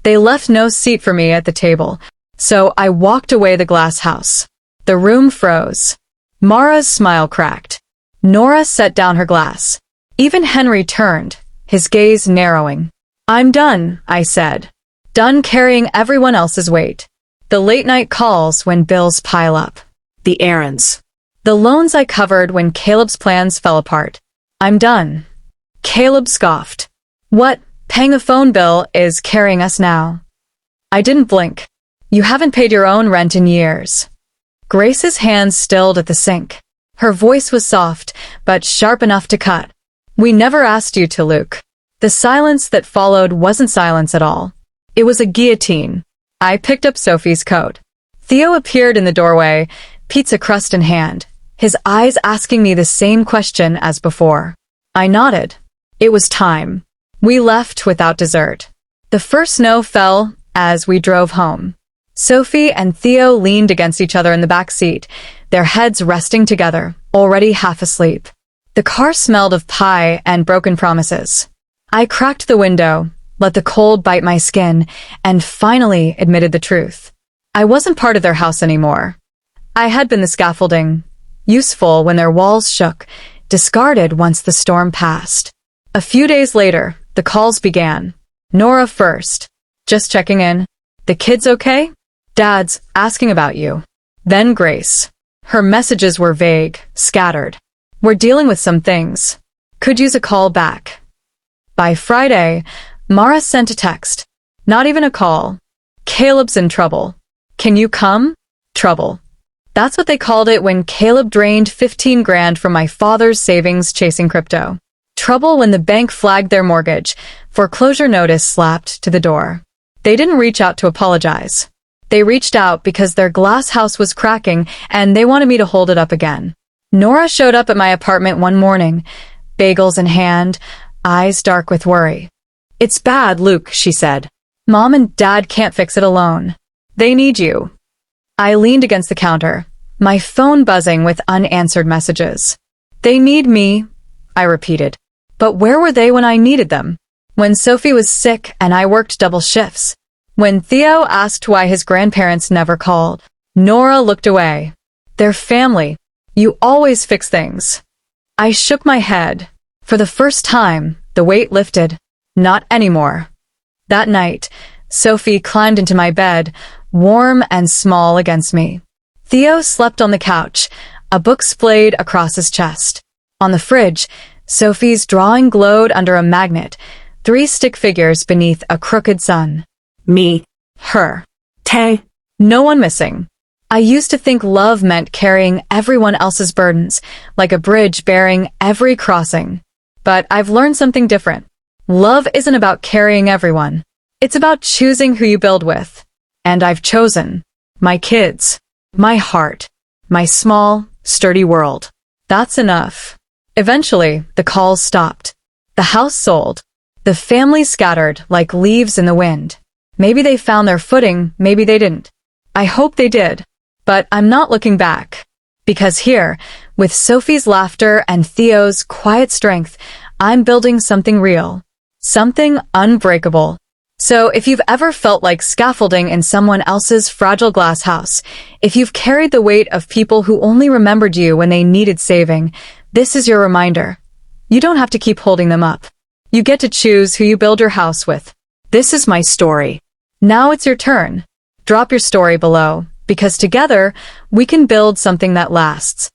They left no seat for me at the table, so I walked away the glass house. The room froze. Mara's smile cracked. Nora set down her glass. Even Henry turned, his gaze narrowing. "I'm done," I said. Done carrying everyone else's weight. The late-night calls when bills pile up. The errands. The loans I covered when Caleb's plans fell apart. I'm done. Caleb scoffed. "What, paying a phone bill is carrying us now?" I didn't blink. "You haven't paid your own rent in years." Grace's hands stilled at the sink. Her voice was soft, but sharp enough to cut. "We never asked you to, Luke." The silence that followed wasn't silence at all. It was a guillotine. I picked up Sophie's coat. Theo appeared in the doorway, pizza crust in hand, his eyes asking me the same question as before. I nodded. It was time. We left without dessert. The first snow fell as we drove home. Sophie and Theo leaned against each other in the back seat, their heads resting together, already half asleep. The car smelled of pie and broken promises. I cracked the window, let the cold bite my skin, and finally admitted the truth. I wasn't part of their house anymore. I had been the scaffolding, useful when their walls shook, discarded once the storm passed. A few days later, the calls began. Nora first. "Just checking in. The kids okay? Dad's asking about you." Then Grace. Her messages were vague, scattered. "We're dealing with some things. Could use a call back." By Friday, Mara sent a text. Not even a call. "Caleb's in trouble. Can you come?" Trouble. That's what they called it when Caleb drained 15 grand from my father's savings chasing crypto. Trouble when the bank flagged their mortgage. Foreclosure notice slapped to the door. They didn't reach out to apologize. They reached out because their glass house was cracking and they wanted me to hold it up again. Nora showed up at my apartment one morning, bagels in hand, eyes dark with worry. "It's bad, Luke," she said. "Mom and Dad can't fix it alone. They need you." I leaned against the counter, my phone buzzing with unanswered messages. "They need me," I repeated. But where were they when I needed them? When Sophie was sick and I worked double shifts. When Theo asked why his grandparents never called. Nora looked away. "They're family. You always fix things." I shook my head. For the first time, the weight lifted. Not anymore. That night, Sophie climbed into my bed, warm and small against me. Theo slept on the couch, a book splayed across his chest. On the fridge, Sophie's drawing glowed under a magnet, 3 stick figures beneath a crooked sun. Me. Her. Tay. No one missing. I used to think love meant carrying everyone else's burdens, like a bridge bearing every crossing. But I've learned something different. Love isn't about carrying everyone. It's about choosing who you build with. And I've chosen. My kids. My heart. My small, sturdy world. That's enough. Eventually, the calls stopped. The house sold. The family scattered like leaves in the wind. Maybe they found their footing, maybe they didn't. I hope they did. But I'm not looking back. Because here, with Sophie's laughter and Theo's quiet strength, I'm building something real. Something unbreakable. So if you've ever felt like scaffolding in someone else's fragile glass house, if you've carried the weight of people who only remembered you when they needed saving, this is your reminder. You don't have to keep holding them up. You get to choose who you build your house with. This is my story. Now it's your turn. Drop your story below, because together we can build something that lasts.